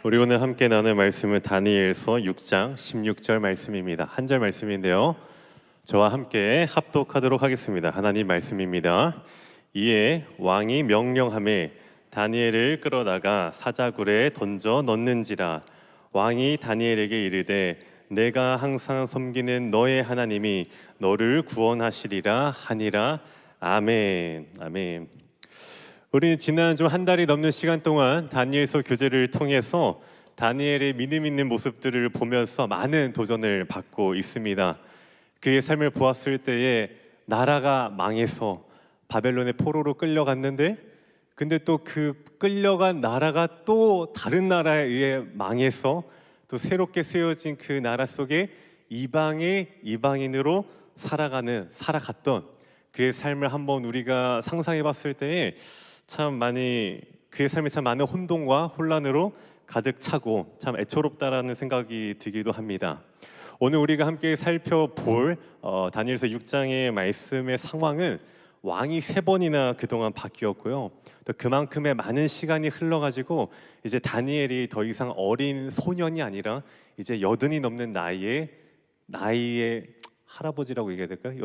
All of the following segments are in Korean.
우리 오늘 함께 나눌 말씀은 다니엘서 6장 16절 말씀입니다. 한 절 말씀인데요. 저와 함께 합독하도록 하겠습니다. 하나님 말씀입니다. 이에 왕이 명령하매 다니엘을 끌어다가 사자굴에 던져 넣는지라. 왕이 다니엘에게 이르되 내가 항상 섬기는 너의 하나님이 너를 구원하시리라 하니라. 아멘. 아멘. 우리는 지난 좀 한 달이 넘는 시간 동안 다니엘서 교재를 통해서 다니엘의 믿음 있는 모습들을 보면서 많은 도전을 받고 있습니다. 그의 삶을 보았을 때에 나라가 망해서 바벨론의 포로로 끌려갔는데, 근데 또 그 끌려간 나라가 또 다른 나라에 의해 망해서 또 새롭게 세워진 그 나라 속에 이방의 이방인으로 살아갔던 그의 삶을 한번 우리가 상상해 봤을 때에 참 많이 그의 삶이 참 많은 혼돈과 혼란으로 가득 차고 참 애처롭다라는 생각이 들기도 합니다. 오늘 우리가 함께 살펴볼 다니엘서 6장의 말씀의 상황은 왕이 3번이나 그동안 바뀌었고요. 또 그만큼의 많은 시간이 흘러가지고 이제 다니엘이 더 이상 어린 소년이 아니라 이제 80이 넘는 나이에 할아버지라고 얘기해야 될까요?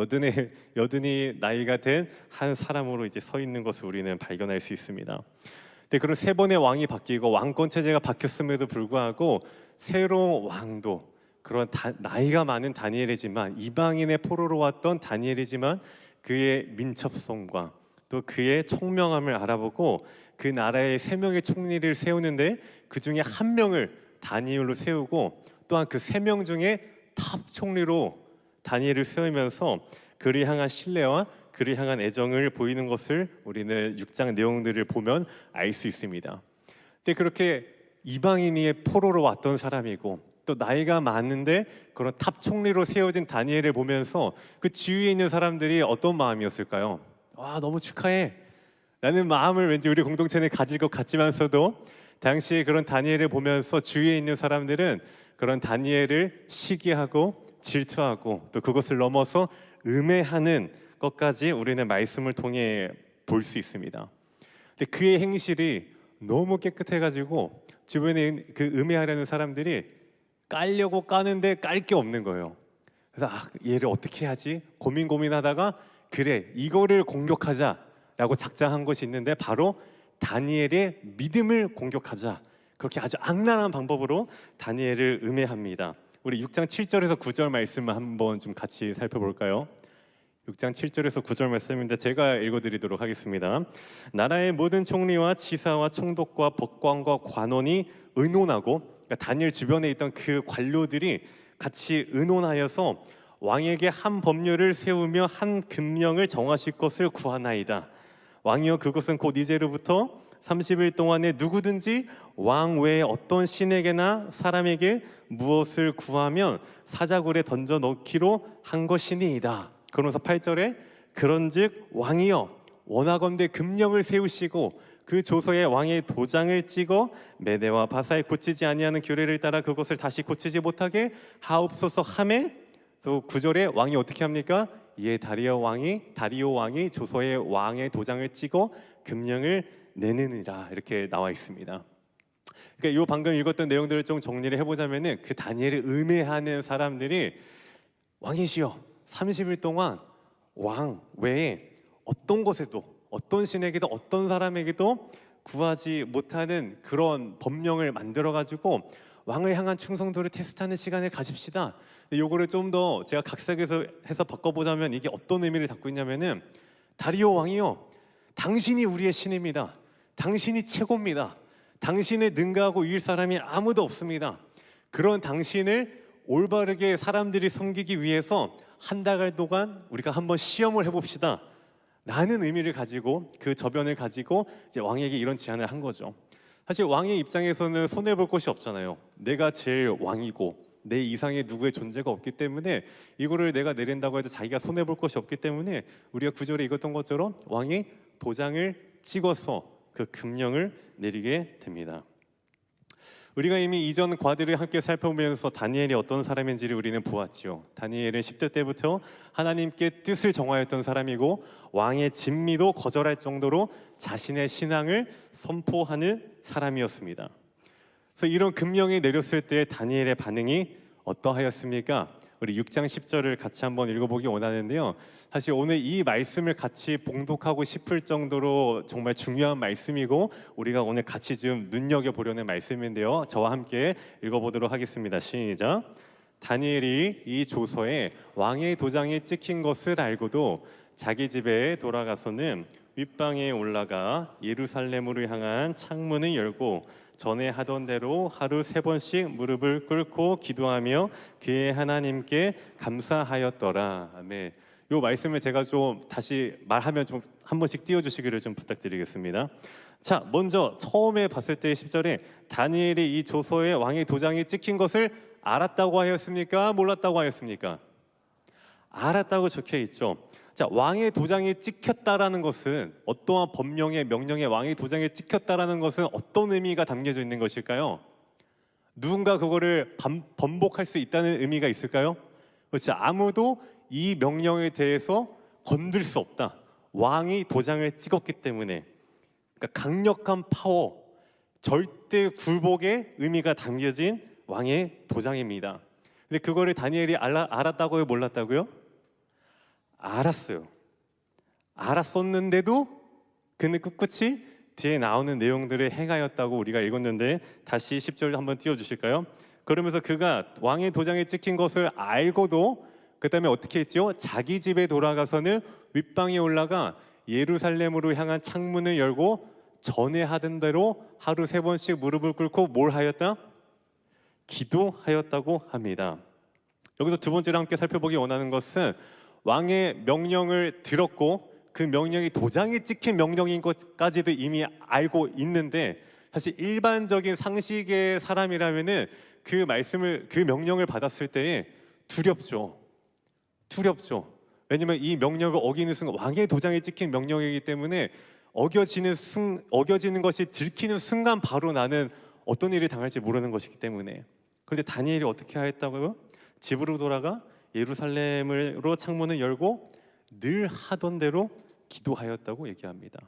여든이 나이가 된 한 사람으로 이제 서 있는 것을 우리는 발견할 수 있습니다. 근데 그런 3번의 왕이 바뀌고 왕권 체제가 바뀌었음에도 불구하고 새로운 왕도 그런 나이가 많은 다니엘이지만 이방인의 포로로 왔던 다니엘이지만 그의 민첩성과 또 그의 총명함을 알아보고 그 나라의 3명의 총리를 세우는데 그 중에 1명을 다니엘로 세우고 또한 그 3명 중에 탑 총리로 다니엘을 세우면서 그를 향한 신뢰와 그를 향한 애정을 보이는 것을 우리는 6장 내용들을 보면 알 수 있습니다. 근데 그렇게 이방인의 포로로 왔던 사람이고 또 나이가 많은데 그런 탑 총리로 세워진 다니엘을 보면서 그 주위에 있는 사람들이 어떤 마음이었을까요? 와, 너무 축하해 라는 마음을 왠지 우리 공동체는 가질 것 같지만서도 당시에 그런 다니엘을 보면서 주위에 있는 사람들은 그런 다니엘을 시기하고 질투하고 또 그것을 넘어서 음해하는 것까지 우리는 말씀을 통해 볼 수 있습니다. 근데 그의 행실이 너무 깨끗해가지고 주변에 그 음해하려는 사람들이 깔려고 까는데 깔 게 없는 거예요. 그래서 얘를 어떻게 해야지 고민하다가 그래 이거를 공격하자라고 작정한 것이 있는데 바로 다니엘의 믿음을 공격하자. 그렇게 아주 악랄한 방법으로 다니엘을 음해합니다. 우리 6장 7절에서 9절 말씀을 한번 좀 같이 살펴볼까요? 6장 7절에서 9절 말씀인데 제가 읽어드리도록 하겠습니다. 나라의 모든 총리와 지사와 총독과 법관과 관원이 의논하고, 그러니까 다니엘 주변에 있던 그 관료들이 같이 의논하여서 왕에게 한 법률을 세우며 한 금령을 정하실 것을 구하나이다. 왕이여 그것은 곧 이제로부터 30일 동안에 누구든지 왕 외에 어떤 신에게나 사람에게 무엇을 구하면 사자굴에 던져 넣기로 한 것이니이다. 그러면서 8절에 그런즉 왕이여 원하건대 금령을 세우시고 그 조서에 왕의 도장을 찍어 메대와 바사에 고치지 아니하는 규례를 따라 그것을 다시 고치지 못하게 하옵소서 하매, 또 9절에 왕이 어떻게 합니까? 이에 다리오 왕이 조서에 왕의 도장을 찍어 금령을 내느니라 이렇게 나와 있습니다. 그러니까 이 방금 읽었던 내용들을 좀 정리를 해보자면은 그 다니엘을 음해하는 사람들이 왕이시여 30일 동안 왕 외에 어떤 곳에도 어떤 신에게도 어떤 사람에게도 구하지 못하는 그런 법령을 만들어 가지고 왕을 향한 충성도를 테스트하는 시간을 가집시다. 요거를 좀 더 제가 각색해서 바꿔보자면 이게 어떤 의미를 갖고 있냐면은 다리오 왕이요 당신이 우리의 신입니다. 당신이 최고입니다. 당신을 능가하고 이길 사람이 아무도 없습니다. 그런 당신을 올바르게 사람들이 섬기기 위해서 한 달 동안 우리가 한번 시험을 해봅시다 라는 의미를 가지고 그 저변을 가지고 이제 왕에게 이런 제안을 한 거죠. 사실 왕의 입장에서는 손해볼 것이 없잖아요. 내가 제일 왕이고 내 이상의 누구의 존재가 없기 때문에 이거를 내가 내린다고 해도 자기가 손해볼 것이 없기 때문에 우리가 구절에 읽었던 것처럼 왕이 도장을 찍어서 그 금령을 내리게 됩니다. 우리가 이미 이전 과들을 함께 살펴보면서 다니엘이 어떤 사람인지를 우리는 보았지요. 다니엘은 10대 때부터 하나님께 뜻을 정하였던 사람이고 왕의 진미도 거절할 정도로 자신의 신앙을 선포하는 사람이었습니다. 그래서 이런 금령이 내렸을 때 다니엘의 반응이 어떠하였습니까? 우리 6장 10절을 같이 한번 읽어보기 원하는데요. 사실 오늘 이 말씀을 같이 봉독하고 싶을 정도로 정말 중요한 말씀이고 우리가 오늘 같이 좀 눈여겨보려는 말씀인데요. 저와 함께 읽어보도록 하겠습니다. 시작. 다니엘이 이 조서에 왕의 도장이 찍힌 것을 알고도 자기 집에 돌아가서는 윗방에 올라가 예루살렘으로 향한 창문을 열고 전에 하던 대로 하루 3번씩 무릎을 꿇고 기도하며 그의 하나님께 감사하였더라. 아멘. 이 말씀을 제가 좀 다시 말하면 좀 한 번씩 띄워주시기를 좀 부탁드리겠습니다. 자, 먼저 처음에 봤을 때 10절에 다니엘이 이 조서에 왕의 도장이 찍힌 것을 알았다고 하였습니까? 몰랐다고 하였습니까? 알았다고 적혀 있죠. 자, 왕의 도장이 찍혔다라는 것은 어떠한 법령의 명령에 왕의 도장이 찍혔다라는 것은 어떤 의미가 담겨져 있는 것일까요? 누군가 그거를 번복할 수 있다는 의미가 있을까요? 그렇지, 아무도 이 명령에 대해서 건들 수 없다. 왕이 도장을 찍었기 때문에, 그러니까 강력한 파워, 절대 굴복의 의미가 담겨진 왕의 도장입니다. 근데 그거를 다니엘이 알았다고요, 몰랐다고요? 알았어요. 알았었는데도 그는 꿋꿋이 뒤에 나오는 내용들을 행하였다고 우리가 읽었는데 다시 10절 한번 띄워주실까요? 그러면서 그가 왕의 도장에 찍힌 것을 알고도 그 다음에 어떻게 했지요? 자기 집에 돌아가서는 윗방에 올라가 예루살렘으로 향한 창문을 열고 전에 하던 대로 하루 3번씩 무릎을 꿇고 뭘 하였다? 기도하였다고 합니다. 여기서 두 번째로 함께 살펴보기 원하는 것은 왕의 명령을 들었고 그 명령이 도장이 찍힌 명령인 것까지도 이미 알고 있는데 사실 일반적인 상식의 사람이라면은 그 명령을 받았을 때에 두렵죠. 왜냐면 이 명령을 어기는 순간 왕의 도장이 찍힌 명령이기 때문에 어겨지는 것이 들키는 순간 바로 나는 어떤 일을 당할지 모르는 것이기 때문에. 그런데 다니엘이 어떻게 하였다고요? 집으로 돌아가 예루살렘으로 창문을 열고 늘 하던 대로 기도하였다고 얘기합니다.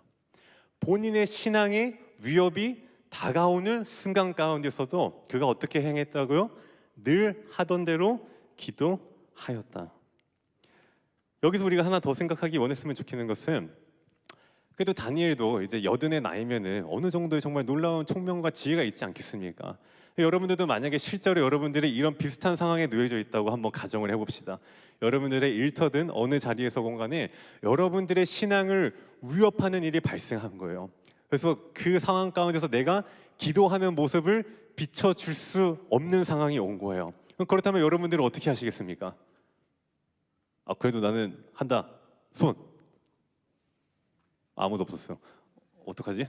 본인의 신앙의 위협이 다가오는 순간 가운데서도 그가 어떻게 행했다고요? 늘 하던 대로 기도하였다. 여기서 우리가 하나 더 생각하기 원했으면 좋겠는 것은 그래도 다니엘도 이제 80의 나이면은 어느 정도의 정말 놀라운 총명과 지혜가 있지 않겠습니까? 여러분들도 만약에 실제로 여러분들이 이런 비슷한 상황에 놓여져 있다고 한번 가정을 해봅시다. 여러분들의 일터든 어느 자리에서건 간에 여러분들의 신앙을 위협하는 일이 발생한 거예요. 그래서 그 상황 가운데서 내가 기도하는 모습을 비춰줄 수 없는 상황이 온 거예요. 그렇다면 여러분들은 어떻게 하시겠습니까? 그래도 나는 한다. 손. 아무도 없었어요. 어떡하지?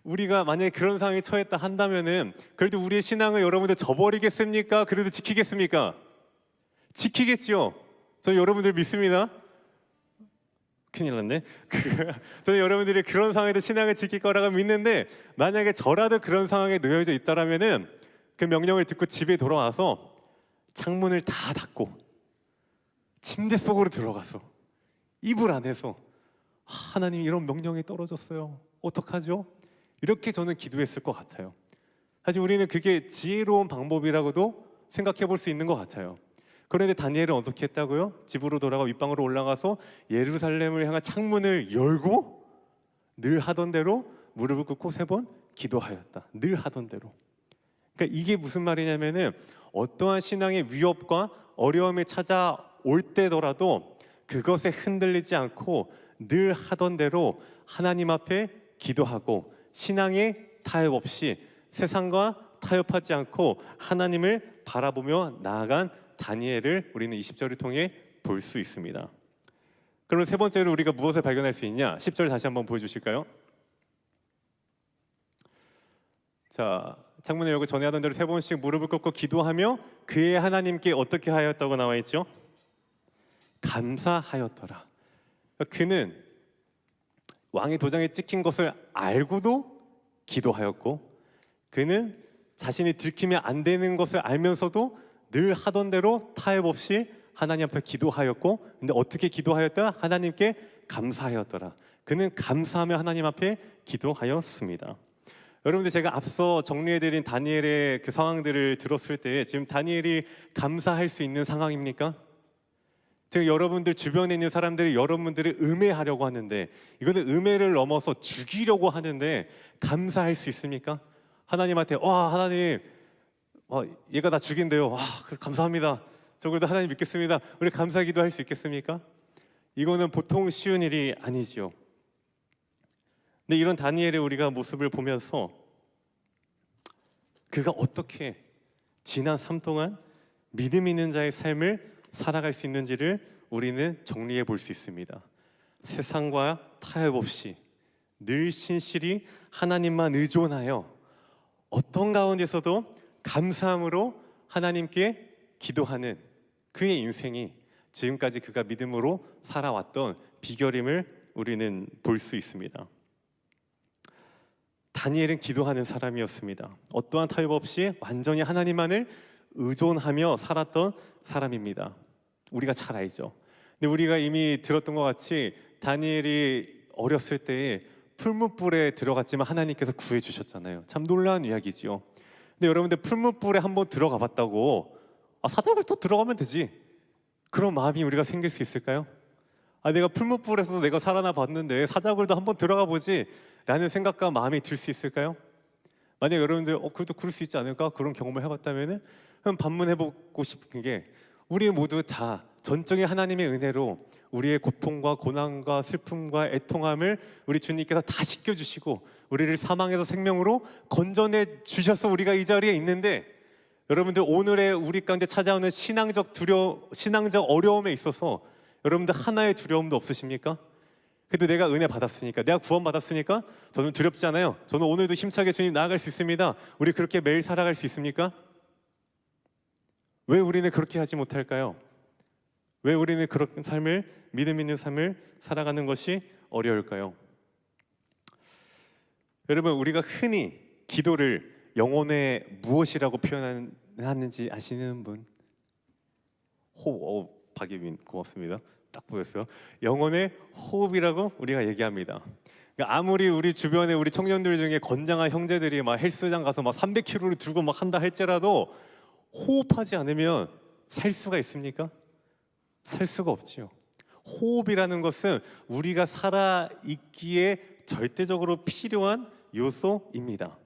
우리가 만약에 그런 상황에 처했다 한다면은 그래도 우리의 신앙을 여러분들 저버리겠습니까? 그래도 지키겠습니까? 지키겠지요. 저는 여러분들 믿습니다. 큰일 났네. 저는 여러분들이 그런 상황에도 신앙을 지킬 거라고 믿는데 만약에 저라도 그런 상황에 놓여져 있다라면은 그 명령을 듣고 집에 돌아와서 창문을 다 닫고 침대 속으로 들어가서 이불 안에서 하나님 이런 명령이 떨어졌어요. 어떡하죠? 이렇게 저는 기도했을 것 같아요. 사실 우리는 그게 지혜로운 방법이라고도 생각해 볼 수 있는 것 같아요. 그런데 다니엘은 어떻게 했다고요? 집으로 돌아가 윗방으로 올라가서 예루살렘을 향한 창문을 열고 늘 하던 대로 무릎을 꿇고 3번 기도하였다. 늘 하던 대로. 그러니까 이게 무슨 말이냐면은 어떠한 신앙의 위협과 어려움이 찾아올 때더라도 그것에 흔들리지 않고 늘 하던 대로 하나님 앞에 기도하고 신앙의 타협 없이 세상과 타협하지 않고 하나님을 바라보며 나아간 다니엘을 우리는 20절을 통해 볼 수 있습니다. 그럼 세 번째로 우리가 무엇을 발견할 수 있냐? 10절 다시 한번 보여주실까요? 자, 창문을 열고 전에 하던 대로 3번씩 무릎을 꿇고 기도하며 그의 하나님께 어떻게 하였다고 나와 있죠? 감사하였더라. 그는 왕의 도장에 찍힌 것을 알고도 기도하였고 그는 자신이 들키면 안 되는 것을 알면서도 늘 하던 대로 타협 없이 하나님 앞에 기도하였고 근데 어떻게 기도하였다? 하나님께 감사하였더라. 그는 감사하며 하나님 앞에 기도하였습니다. 여러분들 제가 앞서 정리해드린 다니엘의 그 상황들을 들었을 때 지금 다니엘이 감사할 수 있는 상황입니까? 지금 여러분들 주변에 있는 사람들이 여러분들을 음해하려고 하는데, 이거는 음해를 넘어서 죽이려고 하는데 감사할 수 있습니까? 하나님한테 하나님 얘가 나 죽인대요. 감사합니다. 저 그래도 하나님 믿겠습니다. 우리 감사 기도할 수 있겠습니까? 이거는 보통 쉬운 일이 아니지요. 근데 이런 다니엘의 우리가 모습을 보면서 그가 어떻게 지난 삶 동안 믿음 있는 자의 삶을 살아갈 수 있는지를 우리는 정리해 볼 수 있습니다. 세상과 타협 없이 늘 신실히 하나님만 의존하여 어떤 가운데서도 감사함으로 하나님께 기도하는 그의 인생이 지금까지 그가 믿음으로 살아왔던 비결임을 우리는 볼 수 있습니다. 다니엘은 기도하는 사람이었습니다. 어떠한 타협 없이 완전히 하나님만을 의존하며 살았던 사람입니다. 우리가 잘 알죠. 근데 우리가 이미 들었던 것 같이 다니엘이 어렸을 때에 풀무불에 들어갔지만 하나님께서 구해주셨잖아요. 참 놀라운 이야기지요. 근데 여러분들 풀무불에 한번 들어가 봤다고 사자굴 또 들어가면 되지, 그런 마음이 우리가 생길 수 있을까요? 내가 풀무불에서도 내가 살아나 봤는데 사자굴도 한번 들어가 보지 라는 생각과 마음이 들 수 있을까요? 만약 여러분들 그래도 그럴 수 있지 않을까? 그런 경험을 해봤다면 반문해보고 싶은 게, 우리 모두 다 전적인 하나님의 은혜로 우리의 고통과 고난과 슬픔과 애통함을 우리 주님께서 다 씻겨주시고 우리를 사망에서 생명으로 건져내 주셔서 우리가 이 자리에 있는데, 여러분들 오늘의 우리 가운데 찾아오는 신앙적 어려움에 있어서 여러분들 하나의 두려움도 없으십니까? 그래도 내가 은혜 받았으니까, 내가 구원 받았으니까 저는 두렵지 않아요. 저는 오늘도 힘차게 주님 나아갈 수 있습니다. 우리 그렇게 매일 살아갈 수 있습니까? 왜 우리는 그렇게 하지 못할까요? 왜 우리는 그런 삶을, 믿음 있는 삶을 살아가는 것이 어려울까요? 여러분, 우리가 흔히 기도를 영혼의 무엇이라고 표현하는지 아시는 분? 호흡, 박예빈 고맙습니다. 딱 보였어요. 영혼의 호흡이라고 우리가 얘기합니다. 그러니까 아무리 우리 주변에 우리 청년들 중에 건장한 형제들이 막 헬스장 가서 막 300kg를 들고 막 한다 할지라도 호흡하지 않으면 살 수가 있습니까? 살 수가 없지요. 호흡이라는 것은 우리가 살아있기에 절대적으로 필요한 요소입니다.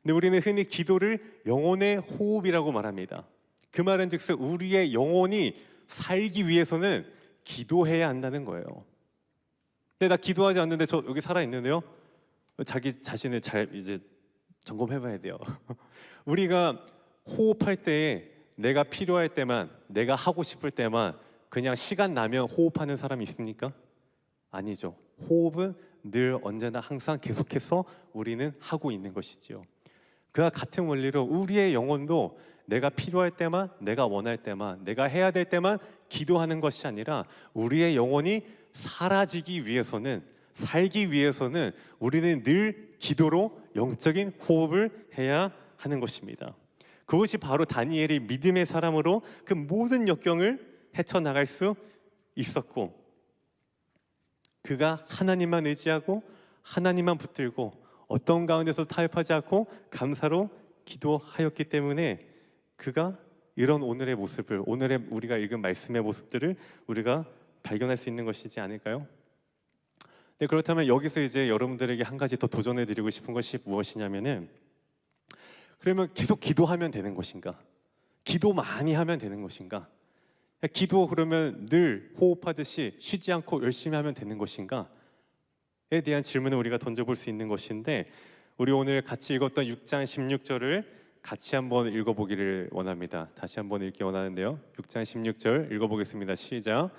근데 우리는 흔히 기도를 영혼의 호흡이라고 말합니다. 그 말은 즉슨 우리의 영혼이 살기 위해서는 기도해야 한다는 거예요. 근데 나 기도하지 않는데 저 여기 살아있는데요? 자기 자신을 잘 이제 점검해봐야 돼요. 우리가 호흡할 때에 내가 필요할 때만, 내가 하고 싶을 때만 그냥 시간 나면 호흡하는 사람이 있습니까? 아니죠. 호흡은 늘 언제나 항상 계속해서 우리는 하고 있는 것이지요. 그와 같은 원리로 우리의 영혼도 내가 필요할 때만, 내가 원할 때만, 내가 해야 될 때만 기도하는 것이 아니라 우리의 영혼이 사라지기 위해서는, 살기 위해서는 우리는 늘 기도로 영적인 호흡을 해야 하는 것입니다. 그것이 바로 다니엘이 믿음의 사람으로 그 모든 역경을 헤쳐나갈 수 있었고, 그가 하나님만 의지하고 하나님만 붙들고 어떤 가운데서 타협하지 않고 감사로 기도하였기 때문에 그가 이런 오늘의 모습을, 오늘의 우리가 읽은 말씀의 모습들을 우리가 발견할 수 있는 것이지 않을까요? 네, 그렇다면 여기서 이제 여러분들에게 한 가지 더 도전해 드리고 싶은 것이 무엇이냐면은, 그러면 계속 기도하면 되는 것인가? 기도 많이 하면 되는 것인가? 기도 그러면 늘 호흡하듯이 쉬지 않고 열심히 하면 되는 것인가? 에 대한 질문을 우리가 던져볼 수 있는 것인데, 우리 오늘 같이 읽었던 6장 16절을 같이 한번 읽어보기를 원합니다. 다시 한번 읽기 원하는데요. 6장 16절 읽어보겠습니다. 시작.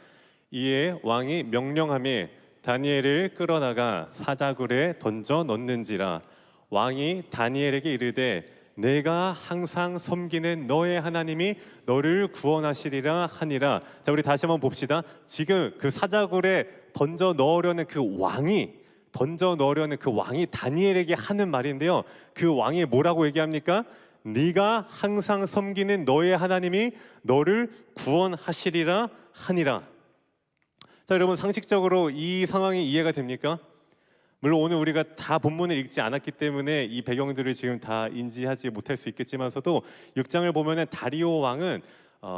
이에 왕이 명령하며 다니엘을 끌어나가 사자굴에 던져 넣는지라. 왕이 다니엘에게 이르되 내가 항상 섬기는 너의 하나님이 너를 구원하시리라 하니라. 자, 우리 다시 한번 봅시다. 지금 그 사자굴에 던져 넣으려는 그 왕이 다니엘에게 하는 말인데요. 그 왕이 뭐라고 얘기합니까? 네가 항상 섬기는 너의 하나님이 너를 구원하시리라 하니라. 자, 여러분 상식적으로 이 상황이 이해가 됩니까? 물론 오늘 우리가 다 본문을 읽지 않았기 때문에 이 배경들을 지금 다 인지하지 못할 수 있겠지만서도 6장을 보면은 다리오 왕은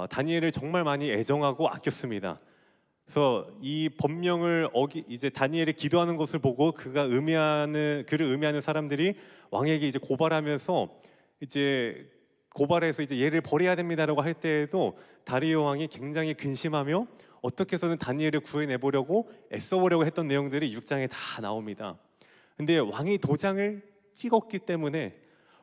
다니엘을 정말 많이 애정하고 아꼈습니다. 그래서 이 법령을 이제 다니엘이 기도하는 것을 보고 그를 의미하는 사람들이 왕에게 이제 고발하면서 이제 고발해서 이제 얘를 버려야 됩니다라고 할 때에도 다리오 왕이 굉장히 근심하며 어떻게 해서는 다니엘을 구해내보려고 애써보려고 했던 내용들이 6장에 다 나옵니다. 근데 왕이 도장을 찍었기 때문에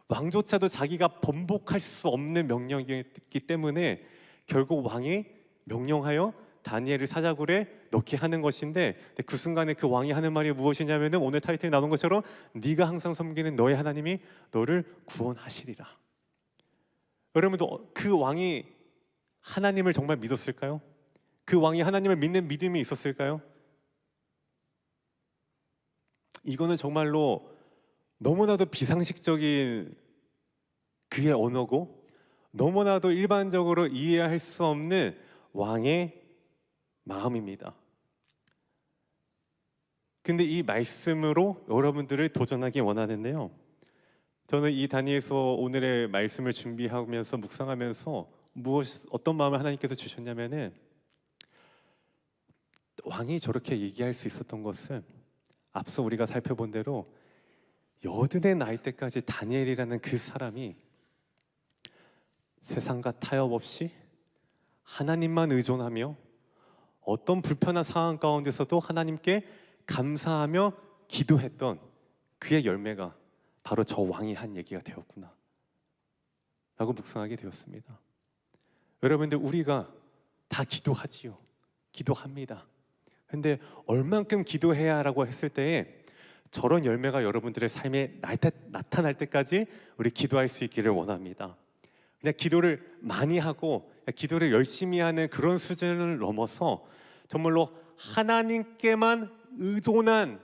왕조차도 자기가 번복할 수 없는 명령이었기 때문에 결국 왕이 명령하여 다니엘을 사자굴에 넣게 하는 것인데, 그 순간에 그 왕이 하는 말이 무엇이냐면은 오늘 타이틀 나눈 것처럼 네가 항상 섬기는 너의 하나님이 너를 구원하시리라. 여러분도 그 왕이 하나님을 정말 믿었을까요? 그 왕이 하나님을 믿는 믿음이 있었을까요? 이거는 정말로 너무나도 비상식적인 그의 언어고 너무나도 일반적으로 이해할 수 없는 왕의 마음입니다. 근데 이 말씀으로 여러분들을 도전하기 원하는데요, 저는 이 단위에서 오늘의 말씀을 준비하면서 묵상하면서 어떤 마음을 하나님께서 주셨냐면은, 왕이 저렇게 얘기할 수 있었던 것은 앞서 우리가 살펴본 대로 80의 나이 때까지 다니엘이라는 그 사람이 세상과 타협 없이 하나님만 의존하며 어떤 불편한 상황 가운데서도 하나님께 감사하며 기도했던 그의 열매가 바로 저 왕이 한 얘기가 되었구나 라고 묵상하게 되었습니다. 여러분들, 우리가 다 기도하지요. 기도합니다. 근데 얼만큼 기도해야 라고 했을 때에 저런 열매가 여러분들의 삶에 나타날 때까지 우리 기도할 수 있기를 원합니다. 그냥 기도를 많이 하고 기도를 열심히 하는 그런 수준을 넘어서 정말로 하나님께만 의존한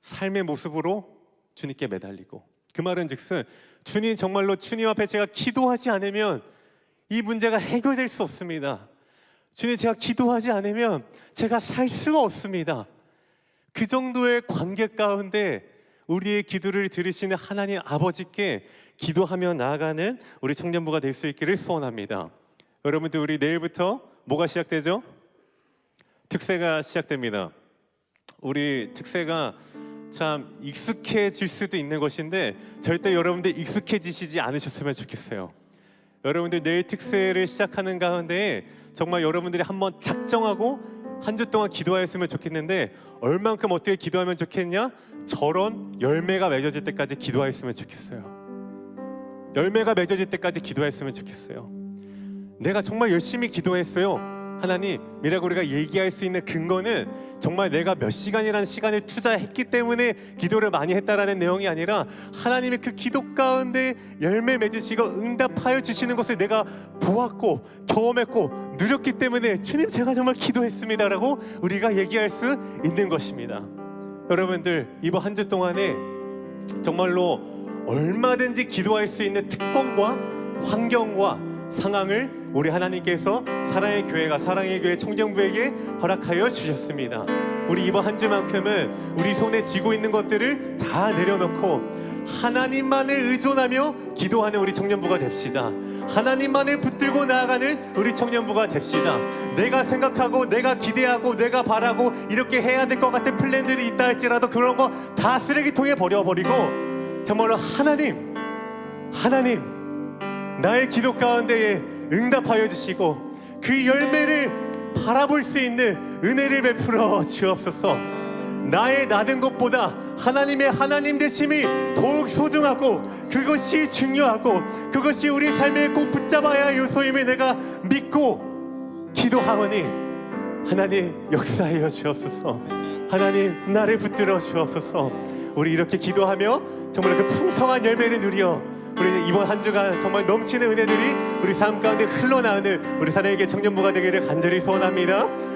삶의 모습으로 주님께 매달리고, 그 말은 즉슨 주님, 정말로 주님 앞에 제가 기도하지 않으면 이 문제가 해결될 수 없습니다. 주님, 제가 기도하지 않으면 제가 살 수가 없습니다. 그 정도의 관계 가운데 우리의 기도를 들으시는 하나님 아버지께 기도하며 나아가는 우리 청년부가 될 수 있기를 소원합니다. 여러분들, 우리 내일부터 뭐가 시작되죠? 특세가 시작됩니다. 우리 특세가 참 익숙해질 수도 있는 것인데 절대 여러분들 익숙해지시지 않으셨으면 좋겠어요. 여러분들, 내일 특세를 시작하는 가운데 정말 여러분들이 한번 작정하고 한 주 동안 기도하였으면 좋겠는데, 얼만큼 어떻게 기도하면 좋겠냐? 저런 열매가 맺어질 때까지 기도하였으면 좋겠어요. 열매가 맺어질 때까지 기도했으면 좋겠어요. 내가 정말 열심히 기도했어요. 하나님이라고 우리가 얘기할 수 있는 근거는 정말 내가 몇 시간이라는 시간을 투자했기 때문에 기도를 많이 했다라는 내용이 아니라, 하나님이 그 기도 가운데 열매 맺으시고 응답하여 주시는 것을 내가 보았고 경험했고 누렸기 때문에 주님, 제가 정말 기도했습니다라고 우리가 얘기할 수 있는 것입니다. 여러분들, 이번 한 주 동안에 정말로 얼마든지 기도할 수 있는 특권과 환경과 상황을 우리 하나님께서 사랑의 교회가, 사랑의 교회 청년부에게 허락하여 주셨습니다. 우리 이번 한 주만큼은 우리 손에 쥐고 있는 것들을 다 내려놓고 하나님만을 의존하며 기도하는 우리 청년부가 됩시다. 하나님만을 붙들고 나아가는 우리 청년부가 됩시다. 내가 생각하고 내가 기대하고 내가 바라고 이렇게 해야 될 것 같은 플랜들이 있다 할지라도 그런 거 다 쓰레기통에 버려버리고 정말로 하나님 나의 기도 가운데에 응답하여 주시고 그 열매를 바라볼 수 있는 은혜를 베풀어 주옵소서. 나의 나는 것보다 하나님의 하나님 되심이 더욱 소중하고 그것이 중요하고 그것이 우리 삶에 꼭 붙잡아야 할 요소임을 내가 믿고 기도하오니 하나님 역사하여 주옵소서. 하나님 나를 붙들어 주옵소서. 우리 이렇게 기도하며 정말 그 풍성한 열매를 누려 우리 이번 한 주간 정말 넘치는 은혜들이 우리 삶 가운데 흘러나오는 우리 사랑의 청년부가 되기를 간절히 소원합니다.